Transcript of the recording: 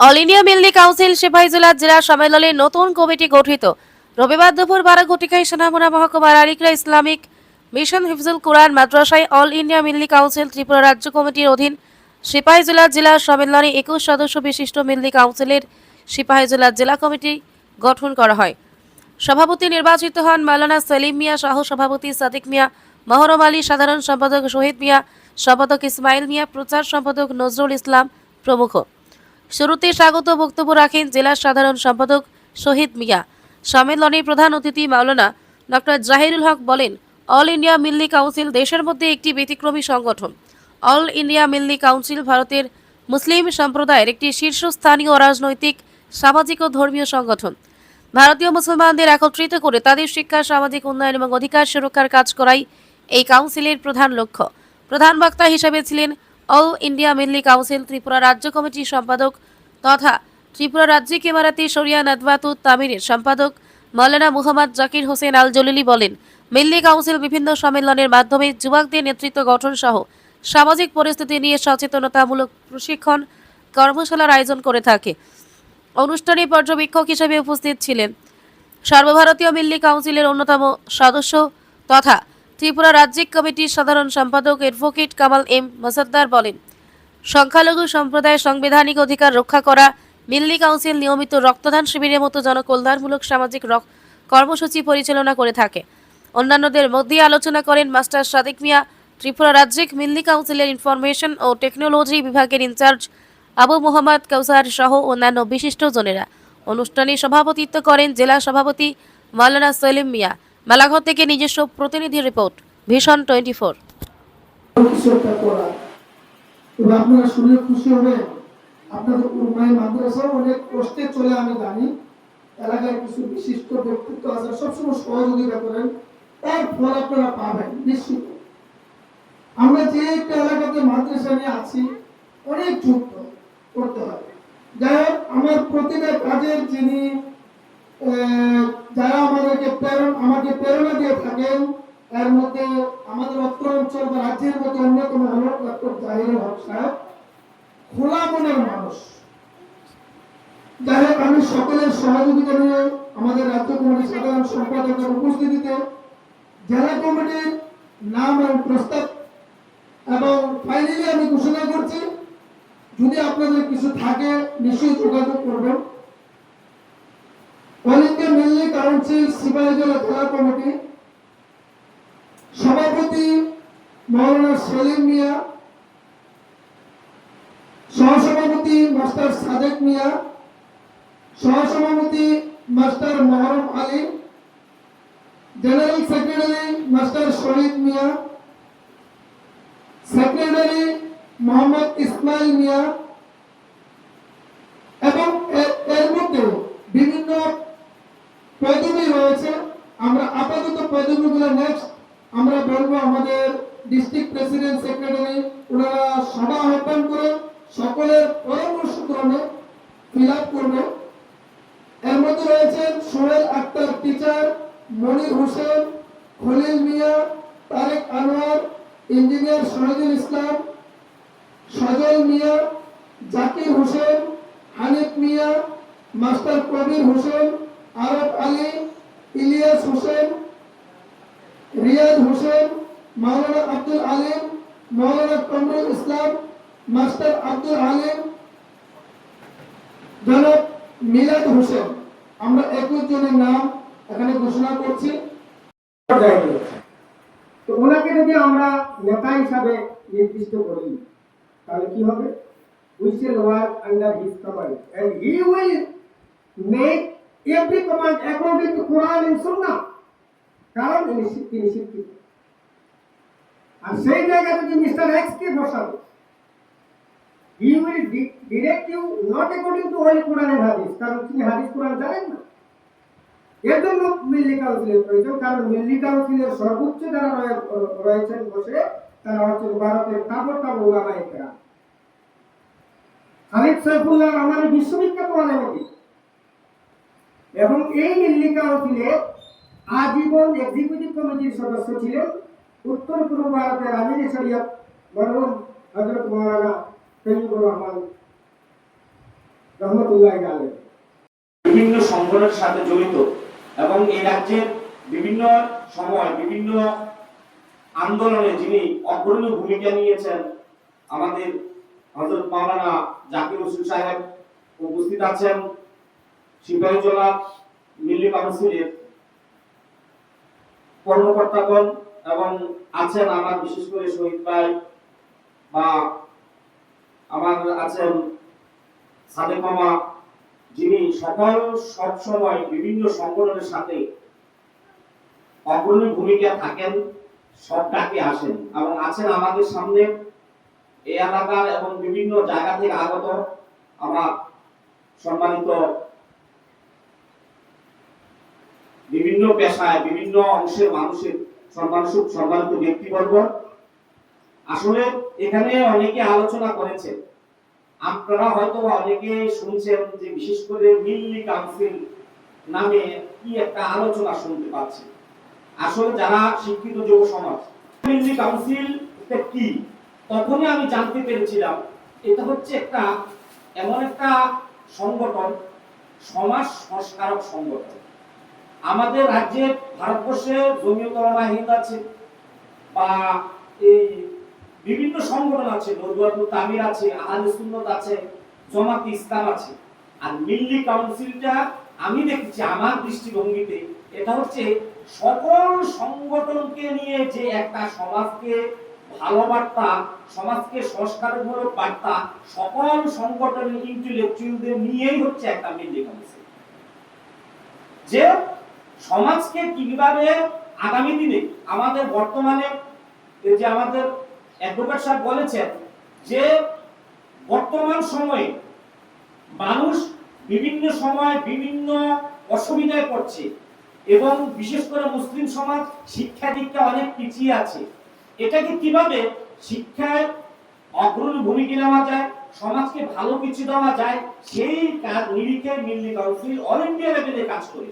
All India Milli Council Sepahijala জেলা সম্মেলনে নতুন কমিটি গঠিত। রবিবার দুপুর 12 ঘটিকায় সোনামুড়া মহকুমার আরিকরা ইসলামিক মিশন হিফজুল কুরআন মাদ্রাসায় all India Milli council Tripura রাজ্য কমিটির অধীন সিপাহীজলা জেলা সম্মেলনে 21 সদস্য বিশিষ্ট মিল্লি কাউন্সিলের সিপাহীজলা জেলা কমিটি গঠন করা হয়। সভাপতি নির্বাচিত হন মাওলানা সেলিম মিয়া, সহ সভাপতি সাদিক মিয়া, মহরম আলী, সাধারণ সম্পাদক শহীদ মিয়া, সম্পাদক ইসমাইল মিয়া, প্রচার সম্পাদক নজরুল ইসলাম প্রমুখ। শুরুতে স্বাগত বক্তব্য রাখেন জেলা সাধারণ সম্পাদক শহীদ মিয়া। সম্মেলনে প্রধান অতিথি মাওলানা ডক্টর জাহিরুল হক বলেন, অল ইন্ডিয়া মিল্লি কাউন্সিল দেশের মধ্যে একটি ব্যতিক্রমী সংগঠন। অল ইন্ডিয়া মিল্লি কাউন্সিল ভারতের মুসলিম সম্প্রদায়ের একটি শীর্ষস্থানীয় রাজনৈতিক, সামাজিক ও ধর্মীয় সংগঠন। ভারতীয় মুসলমানদের একত্রিত করে তাদের শিক্ষা, সামাজিক উন্নয়ন এবং অধিকার সুরক্ষার কাজ করাই এই কাউন্সিলের প্রধান লক্ষ্য। প্রধান বক্তা হিসেবে ছিলেন all India Milli council Tripura রাজ্য কমিটির সম্পাদক তথা ত্রিপুরা রাজ্যিক ইমারাতি শরিয়া নাদওয়াতুত তামিরের সম্পাদক মাওলানা মুহাম্মদ জাকির হোসেন আল জলিলি বলেন, মিল্লি কাউন্সিল বিভিন্ন সম্মেলনের মাধ্যমে যুবকদের নেতৃত্ব গঠন সহ সামাজিক পরিস্থিতি নিয়ে সচেতনতামূলক প্রশিক্ষণ কর্মশালার আয়োজন করে থাকে। অনুষ্ঠানে পর্যবেক্ষক হিসেবে উপস্থিত ছিলেন সর্বভারতীয় মিল্লি কাউন্সিলের অন্যতম সদস্য তথা ত্রিপুরা রাজ্যিক কমিটির সাধারণ সম্পাদক অ্যাডভোকেট কামাল এম মজুমদার বলেন, সংখ্যালঘু সম্প্রদায়ের সাংবিধানিক অধিকার রক্ষা করা। মিল্লি কাউন্সিল নিয়মিত রক্তদান শিবিরের মতো জনকল্যাণমূলক সামাজিক কর্মসূচি পরিচালনা করে থাকে। অন্যান্যদের মধ্যে আলোচনা করেন মাস্টার সাদিক মিয়া, ত্রিপুরা রাজ্যিক মিল্লি কাউন্সিলের ইনফরমেশন ও টেকনোলজি বিভাগের ইনচার্জ আবু মোহাম্মদ কাউসার সহ অন্যান্য বিশিষ্টজনেরা। অনুষ্ঠানে সভাপতিত্ব করেন জেলা সভাপতি মাওলানা সেলিম মিয়া। মেলাঘর থেকে নিজস্ব প্রতিনিধি রিপোর্ট, ভিশন 24। আপনারা শুনে খুশি হবেন, আপনাদের মাদ্রাসাও অনেক কষ্টে চলে, আমি জানি। এলাকার কিছু বিশিষ্ট ব্যক্তিত্ব আছে, সবসময় সহযোগিতা করেন, তার ফল আপনারা পাবেন নিশ্চিত। আমরা যে একটা এলাকাতে মাদ্রাসা নিয়ে আছি, অনেক যুক্ত করতে হবে। যাই হোক, আমার প্রতিটা কাজের যিনি যারা আমাকে প্রেরণা দিয়ে থাকেন, এর মধ্যে আমাদের অত্র অঞ্চল বা রাজ্যের মধ্যে অন্যতম হল ডক্টর জাহিরুল হক সাহেব। খোলা মনের মানুষ। যাই হোক, আমি সকলের সহযোগিতা নিয়ে আমাদের রাজ্য কমিটির সাধারণ সম্পাদকের উপস্থিতিতে জেলা কমিটির নাম এবং প্রস্তাব এবং ফাইনালি আমি ঘোষণা করছি, যদি আপনাদের কিছু থাকে নিশ্চয়ই যোগাযোগ করবেন। All India Milli Council Sepahijala জেলা কমিটি সভাপতি মাওলানা সেলিম মিয়া, সহসভাপতি মাস্টার সাদেক মিয়া, সহসভাপতি master Moharram Ali, general secretary master Shahid Mia, secretary Mohammad Ismail Mia এবং এর মধ্যে বিভিন্ন পদবি রয়েছে। আমরা আপাতত পদবিগুলো নেক্সট আমরা বলবো আমাদের ডিস্ট্রিক্ট প্রেসিডেন্ট সেক্রেটারি, ওনারা সভা আহ্বান করে সকলের পরামর্শ ক্রমে ফিল আপ করবে। এর মধ্যে রয়েছেন সোহেল আক্তার টিচার, মনির হোসেন, খলিল মিয়া, তারেক আনোয়ার, ইঞ্জিনিয়ার শহীদুল ইসলাম, সজল মিয়া, জাকির হোসেন, হানিফ মিয়া, মাস্টার কবির হোসেন, আরব আলী, ইলিয়াস হোসেন, রিয়াদ হোসেন, মাওলানা আব্দুল আলিম, মাওলানা কমরুল ইসলাম, মাস্টার আব্দুল আলিম, জনাব মিলাদ হোসেন। আমরা 21 জনের নাম এখানে ঘোষণা করছি। তো ওনাকে যদি আমরা নেতা হিসাবে নির্দিষ্ট করি, তাহলে কি হবে? We shall work under his command and he will make every command according to Quran and Sunnah. কারণ তিনি শিক্ষিত। আর সেই জায়গায় যদি মিস্টার এক্স কে বসাবো, he will direct you not according to Holy Quran and Hadith, কারণ তিনি হাদিস কোরআন জানেন না। এর জন্য মিল্লি কাউন্সিলের প্রয়োজন, কারণ মিল্লি কাউন্সিলের সর্বোচ্চ যারা রয়েছেন বসে, তারা হচ্ছেন ভারতের তাবড় উলামায়ে কেরাম। খালিদ সাইফুল্লাহ আমার বিশ্ববিখ্যাত আলেমী, এবং এই মিল্লি কাউন্সিলে আজীবন এক্সিকিউটিভ কমিটির সদস্য ছিলেন উত্তর পূর্ব ভারতের আমির শরিয়ত মরহুম হযরত মাওলানা তৈয়বুর রহমান রহমতুল্লাহ আলাইহি। বিভিন্ন সংগঠনের সাথে জড়িত এবং এই রাজ্যের বিভিন্ন সময় বিভিন্ন আন্দোলনে যিনি অগ্রণী ভূমিকা নিয়েছেন আমাদের হযরত মাওলানা জাকির হোসেন সাহেব উপস্থিত আছেন, সিপাহীজলা মিল্লি কাউন্সিলের কর্মকর্তাগণ এবং আছেন আমার বিশেষ করে শহীদ ভাই বা আমার আছেন সাদেক মামা, যিনি সব সময় বিভিন্ন সংগঠনের সাথে অগ্রণী ভূমিকা থাকেন, সব ডাকে আসেন এবং আছেন আমাদের সামনে এই এলাকার এবং বিভিন্ন জায়গা থেকে আগত আমার সম্মানিত বিভিন্ন পেশায় বিভিন্ন অংশের মানুষের সম্মানিত ব্যক্তিবর্গ। আসলে এখানে অনেকে আলোচনা করেছে, আপনারা হয়তো অনেকে শুনছেন যে বিশেষ করে মিল্লি কাউন্সিল নামে কি একটা আলোচনা শুনতে পাচ্ছি। আসলে যারা শিক্ষিত যুব সমাজ মিল্লি কাউন্সিল কি, তখনই আমি জানতে পেরেছিলাম এটা হচ্ছে একটা এমন একটা সংগঠন, সমাজ সংস্কারক সংগঠন। আমাদের রাজ্যে ভারতবর্ষে জমিয়ত উলামা হিন্দ আছে বা এই বিভিন্ন সংগঠন আছে, নজওয়াতুল তামির আছে, আহলে সুন্নাত আছে, জামাত ইসলাম আছে। আর মিল্লি কাউন্সিলটা আমি দেখছি আমার দৃষ্টিভঙ্গিতে এটা হচ্ছে সকল সংগঠনকে নিয়ে যে একটা সমাজকে ভালো বার্তা, সমাজকে সংস্কারমূলক বার্তা, সকল সংগঠনের ইন্টেলেকচুয়ালদের নিয়েই হচ্ছে একটা মিল্লি কাউন্সিল, যে সমাজকে কিভাবে আগামী দিনে আমাদের বর্তমানে যে আমাদের অ্যাডভোকেট সাহেব বলেছেন যে বর্তমান সময়ে মানুষ বিভিন্ন সময় বিভিন্ন অসুবিধায় পড়ছে এবং বিশেষ করে মুসলিম সমাজ শিক্ষা দীক্ষা অনেক পিছিয়ে আছে। এটাকে কিভাবে শিক্ষায় অগ্রণী ভূমিকা নেওয়া যায়, সমাজকে ভালো কিছু দেওয়া যায়, সেই কাজ নিরিখে মিল্লি কাউন্সিল অল ইন্ডিয়া লেভেলে কাজ করে।